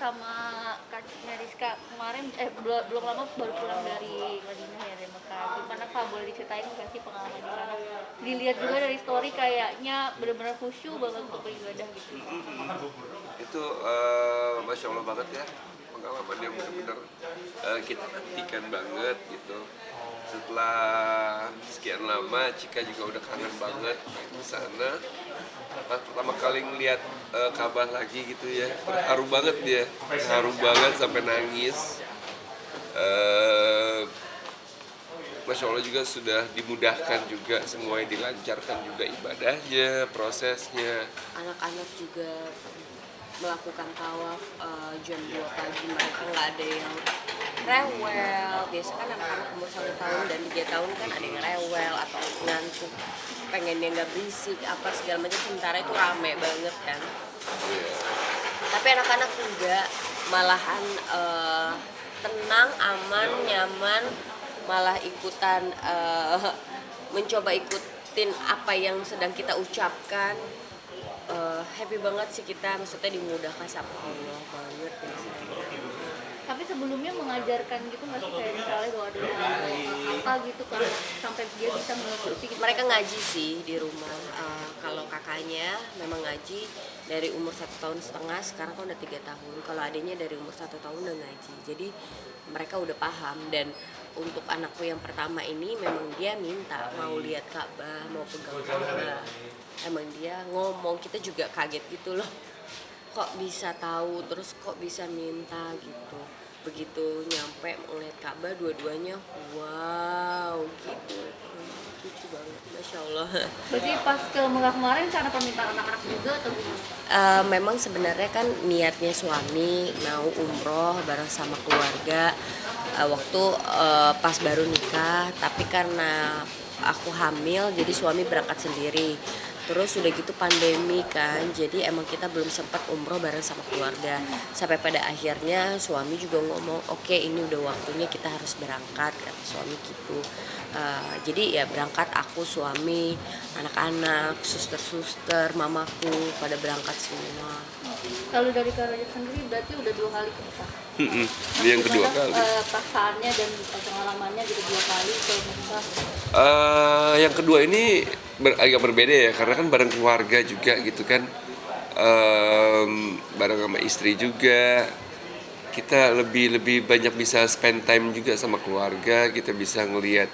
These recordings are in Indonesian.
sama Kak Meriska kemarin belum lama baru pulang dari Madinah ya, dari Mekah. Gimana Kak, boleh diceritain nggak sih pengalaman di sana? Dilihat juga dari story kayaknya benar-benar khusyuk banget untuk beribadah gitu. Itu masya Allah banget ya, pengalaman yang benar-benar kita nantikan banget gitu. Setelah sekian lama Cika juga udah kangen banget di sana. Pas pertama kali ngeliat Ka'bah lagi gitu ya, terharu banget dia, terharu banget sampai nangis. Eh, Masya Allah juga sudah dimudahkan juga, semuanya dilancarkan juga ibadahnya, prosesnya. Anak-anak juga melakukan tawaf jam 2 pagi, mereka nggak ada yang rewel. Biasa kan anak-anak umur 1 tahun dan 3 tahun kan ada yang rewel atau ngantuk, pengen dia nggak berisik apa segala macam, sementara itu rame banget kan. Tapi anak-anak juga malahan tenang, aman, nyaman, malah ikutan mencoba ikutin apa yang sedang kita ucapkan. Happy banget sih kita, maksudnya dimudahkan sama Allah banget ya. Tapi sebelumnya mengajarkan gitu nggak sih, kayak misalnya bahwa ada apa gitu kan sampai dia bisa mengikuti gitu. Mereka ngaji sih di rumah. Kalau kakaknya memang ngaji dari umur 1,5 tahun, sekarang kan udah 3 tahun. Kalau adiknya dari umur 1 tahun udah ngaji. Jadi mereka udah paham. Dan untuk anakku yang pertama ini memang dia minta mau lihat Ka'bah, mau pegang Ka'bah. Emang dia ngomong, kita juga kaget gitu loh. Kok bisa tahu, terus kok bisa minta gitu. Begitu nyampe ngeliat Ka'bah, dua-duanya wow gitu. Lucu banget, Masya Allah. Berarti pas ke Mekah kemarin karena permintaan anak-anak juga atau gimana? Memang sebenarnya kan niatnya suami mau umroh bareng sama keluarga waktu pas baru nikah, tapi karena aku hamil jadi suami berangkat sendiri. Terus udah gitu pandemi kan, jadi emang kita belum sempat umroh bareng sama keluarga. Sampai pada akhirnya suami juga ngomong, oke, ini udah waktunya kita harus berangkat, kata suami gitu. Jadi ya berangkat aku, suami, anak-anak, suster-suster, mamaku pada berangkat semua. Kalau dari Kak Rajab sendiri berarti udah 2 kali ke Mekah. Ini yang kedua kali. Perasaannya dan pengalamannya gitu 2 kali ke Mekah. Yang kedua ini agak berbeda ya, karena kan bareng keluarga juga gitu kan. Bareng sama istri juga. Kita lebih banyak bisa spend time juga sama keluarga. Kita bisa ngelihat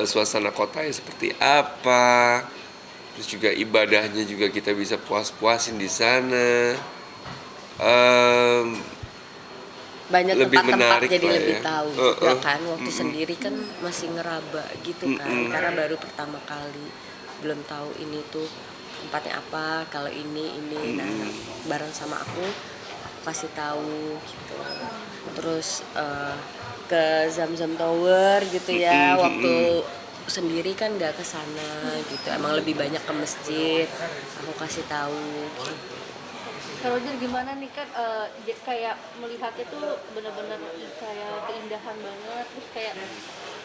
suasana kotanya seperti apa. Terus juga ibadahnya juga kita bisa puas-puasin di sana. Banyak Lebih tempat-tempat menarik jadi lah lebih ya. tahu juga kan. Waktu sendiri kan masih ngeraba gitu kan, karena baru pertama kali, belum tahu ini tuh tempatnya apa, kalau ini. Nah, bareng sama aku kasih tahu gitu. Terus ke Zamzam Tower gitu ya, waktu sendiri kan nggak ke sana gitu, emang lebih banyak ke masjid, aku kasih tahu gitu. Kalau Roger gimana nih kan kayak melihatnya tuh bener-bener kayak keindahan banget, terus kayak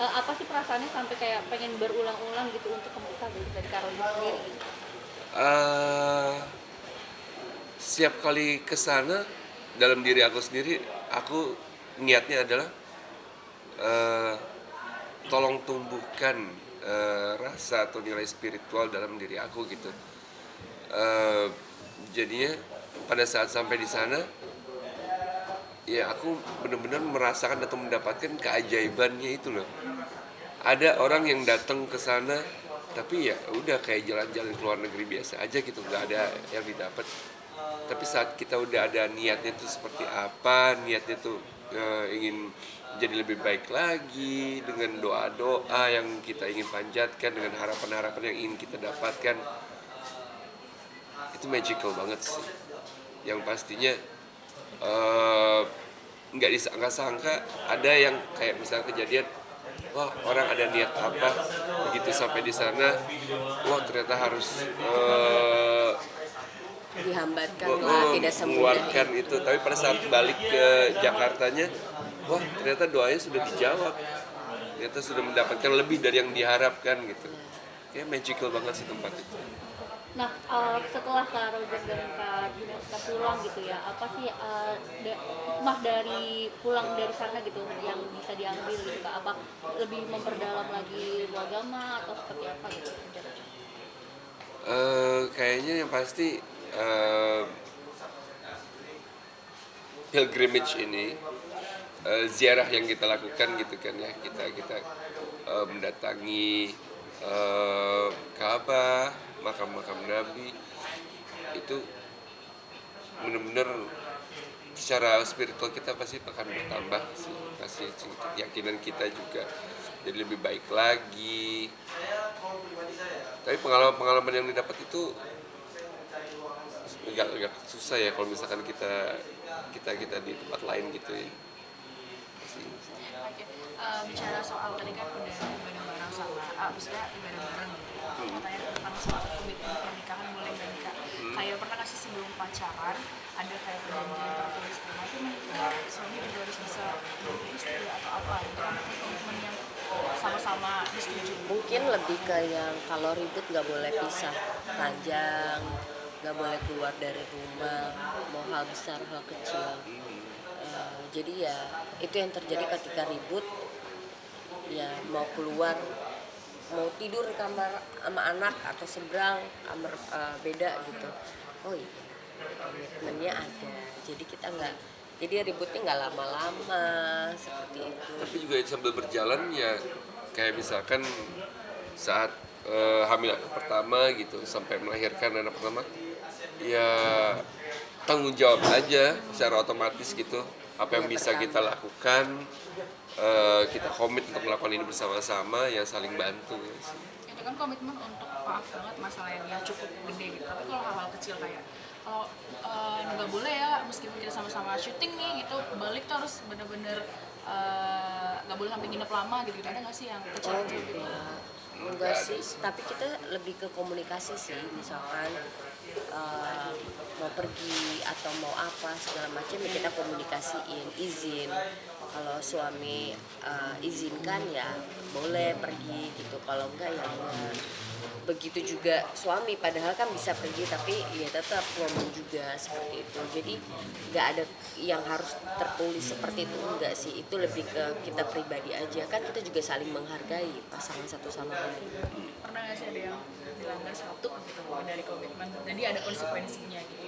apa sih perasaannya sampai kayak pengen berulang-ulang gitu untuk ke Mekah gitu dari Kak Roger sendiri gitu? Setiap kali ke sana dalam diri aku sendiri, aku niatnya adalah tolong tumbuhkan rasa atau nilai spiritual dalam diri aku gitu. Jadinya pada saat sampai di sana, ya aku benar-benar merasakan atau mendapatkan keajaibannya itu loh. Ada orang yang datang ke sana tapi ya udah kayak jalan-jalan ke luar negeri biasa aja gitu, nggak ada yang didapat. Tapi saat kita udah ada niatnya tuh seperti apa, niatnya tuh ingin jadi lebih baik lagi dengan doa-doa yang kita ingin panjatkan, dengan harapan-harapan yang ingin kita dapatkan, itu magical banget sih. Yang pastinya nggak disangka-sangka ada yang kayak misalnya kejadian, wah orang ada niat apa, begitu sampai di sana, wah ternyata harus Dihambatkan lah, tidak semudah mengeluarkan itu. Tapi pada saat balik ke Jakartanya, wah ternyata doanya sudah dijawab, ternyata sudah mendapatkan lebih dari yang diharapkan gitu. Kayak magical banget sih tempat itu. Nah, setelah Kak Roger dan Kak Juliska pulang gitu ya, apa sih hikmah dari pulang dari sana gitu yang bisa diambil gitu Kak? Apa lebih memperdalam lagi ilmu agama atau seperti apa gitu? Kayaknya yang pasti eh, pilgrimage ini, ziarah yang kita lakukan gitu kan ya, kita mendatangi Ka'bah, makam-makam Nabi, itu benar-benar secara spiritual kita pasti akan bertambah sih, pasti keyakinan kita juga jadi lebih baik lagi. Tapi pengalaman-pengalaman yang didapat itu agak susah ya kalau misalkan kita di tempat lain gitu ya. Oke, bicara soal tadi kan udah ibadah bareng sama, maksudnya ibadah bareng gitu. Katanya tentang soal komitmen pernikahan boleh nggak nikah. Kayak pernah nggak sih sebelum pacaran ada kayak perjanjian tertulis kayak itu menikah suami juga harus bisa menjadi istri atau apa gitu kan komitmen yang sama-sama disetujui. Mungkin lebih ke yang kalau ribut nggak boleh pisah panjang, nggak boleh keluar dari rumah, mau hal besar hal kecil. Jadi ya itu yang terjadi ketika ribut, ya mau keluar, mau tidur di kamar sama anak atau seberang kamar beda gitu. Oh iya, komitmennya ada. Jadi kita nggak, jadi ributnya nggak lama-lama seperti itu. Tapi juga sambil berjalan ya, kayak misalkan saat hamil anak pertama gitu sampai melahirkan anak pertama, ya tanggung jawab aja secara otomatis gitu, apa yang bisa kita lakukan, kita komit untuk melakukan ini bersama-sama, ya saling bantu sih. Itu kan komitmen untuk maaf banget masalah yang ya cukup gede gitu. Tapi kalau hal-hal kecil kayak kalau nggak boleh ya meskipun kita sama-sama syuting nih gitu balik tuh harus bener-bener nggak boleh sampai nginep lama gitu, ada nggak sih yang kecil-kecil gitu? Enggak sih, tapi kita lebih ke komunikasi sih. Misalkan mau pergi atau mau apa segala macam ya kita komunikasiin, izin. Kalau suami izinkan ya boleh pergi gitu, kalau enggak ya enggak. Begitu juga suami, padahal kan bisa pergi tapi ya tetap ngomong juga seperti itu. Jadi nggak ada yang harus tertulis seperti itu, enggak sih. Itu lebih ke kita pribadi aja, kan kita juga saling menghargai pasangan satu sama lain. Pernah nggak sih ada yang dilanggar satu gitu dari komitmen, jadi ada konsekuensinya gitu?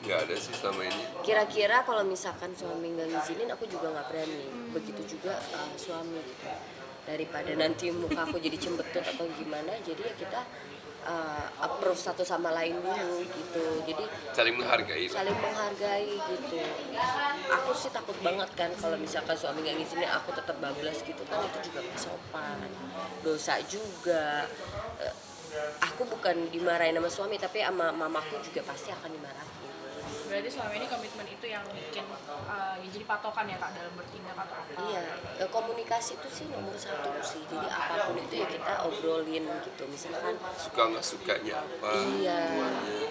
Nggak ada sih selama ini. Kira-kira kalau misalkan suami nggak ngizinin, aku juga nggak berani. Begitu juga suami gitu. Daripada nanti muka aku jadi cembetut atau gimana, jadi ya kita approve satu sama lain dulu gitu. Jadi Saling menghargai. saling menghargai gitu. Aku sih takut banget kan kalau misalkan suami nggak ngizinin aku tetap bablas gitu kan, itu juga nggak sopan, dosa juga. Aku bukan dimarahin sama suami, tapi sama mamaku juga pasti akan dimarahin. Berarti selama ini komitmen itu yang bikin ya jadi patokan ya Kak dalam bertindak atau apa? Iya, komunikasi itu sih nomor satu sih. Jadi apapun itu ya kita obrolin gitu. Misalkan Suka nggak sukanya apa. iya, semuanya.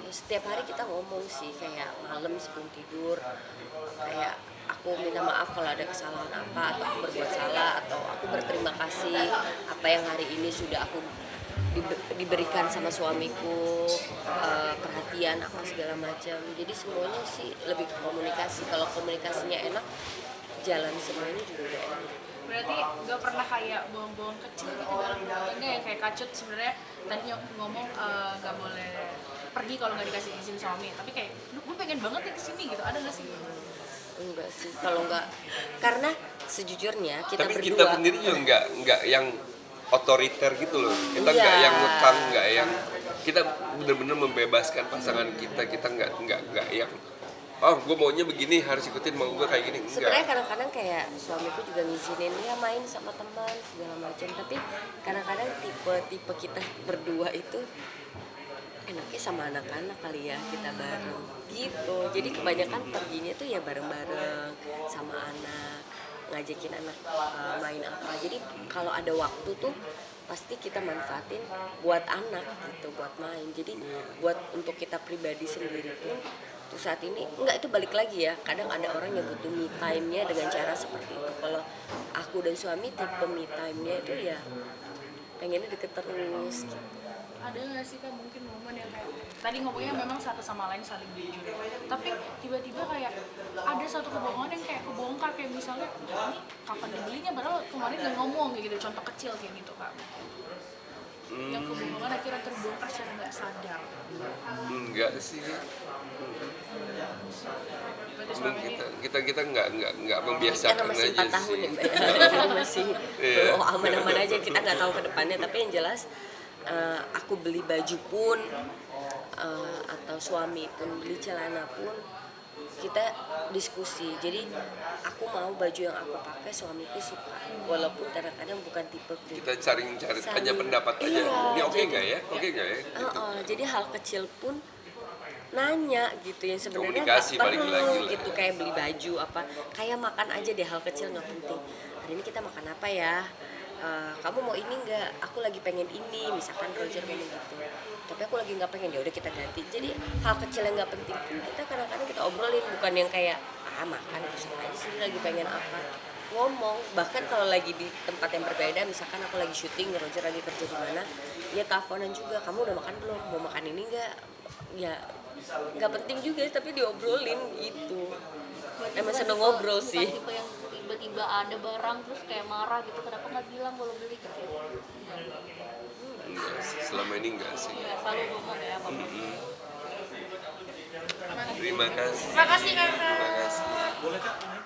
setiap hari kita ngomong sih, kayak malam sebelum tidur, kayak aku minta maaf kalau ada kesalahan apa, atau aku berbuat salah, atau aku berterima kasih apa yang hari ini sudah aku diberikan sama suamiku, perhatian apa segala macam. Jadi semuanya sih lebih ke komunikasi. Kalau komunikasinya enak, jalan semuanya juga udah enak. Berarti nggak pernah kayak bohong-bohong kecil gitu dalam keluarga ya, kayak Kacut sebenarnya tadi ngomong nggak boleh pergi kalau nggak dikasih izin suami, tapi kayak gue pengen banget nih kesini gitu, ada nggak sih? Enggak sih, kalau enggak, karena sejujurnya kita Tapi berdua kita sendiri juga nggak yang otoriter gitu loh. Kita Iya. nggak yang ngekang, nggak yang, kita benar-benar membebaskan pasangan kita. Kita nggak yang, oh gue maunya begini harus ikutin, mau gue kayak gini. sebenarnya Enggak. kadang-kadang kayak suamiku juga ngizinin ya main sama teman segala macam, tapi kadang-kadang tipe kita berdua itu enaknya sama anak-anak kali ya, kita bareng gitu. Jadi kebanyakan perginya tuh ya bareng-bareng sama anak, ngajakin anak main apa. Jadi kalau ada waktu tuh pasti kita manfaatin buat anak gitu, buat main. Jadi buat untuk kita pribadi sendiri pun untuk saat ini enggak, itu balik lagi ya, kadang ada orang yang butuh me time-nya dengan cara seperti itu. Kalau aku dan suami tipe me time-nya itu ya pengennya deket terus gitu. Ada nggak sih Kak mungkin momen yang kayak tadi ngomongnya memang satu sama lain saling jujur, tapi tiba-tiba kayak ada satu kebohongan yang kayak kebongkar, kayak misalnya ini kapan dibelinya padahal kemarin udah ngomong kayak gitu, contoh kecil kayak gitu Kak, yang kebohongan akhirnya terbongkar secara nggak sadar. Enggak sih. Berarti selama ini Kita nggak Karena membiasakan masih aja 4 tahun sih. ya Mbak ya. Jadi masih Iya. aman-aman aja, kita nggak tahu ke depannya. Tapi yang jelas aku beli baju pun atau suami pun beli celana pun kita diskusi. Jadi aku mau baju yang aku pakai suamiku suka, walaupun kadang-kadang bukan tipe Kita cari tanya pendapat aja. Iya, Ini oke jadi- nggak ya? Oke nggak ya? Gitu. Jadi hal kecil pun nanya gitu, yang sebenarnya Komunikasi nggak balik perlu lagi lah gitu, ya. kayak beli baju apa, kayak makan aja deh, hal kecil nggak penting. Hari ini kita makan apa ya? Kamu mau ini nggak? Aku lagi pengen ini, misalkan Roger ngomong gitu. Tapi aku lagi nggak pengen, ya udah kita ganti. Jadi hal kecil yang nggak penting pun kita kadang-kadang kita obrolin, bukan yang kayak makan terus aja sendiri lagi pengen apa. Ngomong, bahkan kalau lagi di tempat yang berbeda, misalkan aku lagi syuting, Roger lagi kerja di mana, dia teleponan juga, kamu udah makan belum? Mau makan ini nggak? Ya nggak penting juga, tapi diobrolin gitu. Berarti Emang bukan seneng tipe- ngobrol bukan sih. tipe yang tiba-tiba ada barang terus kayak marah gitu, kenapa nggak bilang kalau beli gitu ya? Enggak sih. Selama ini enggak sih. Nggak selalu ngomong ya apa. Terima kasih. makasih Kakak. Terima kasih.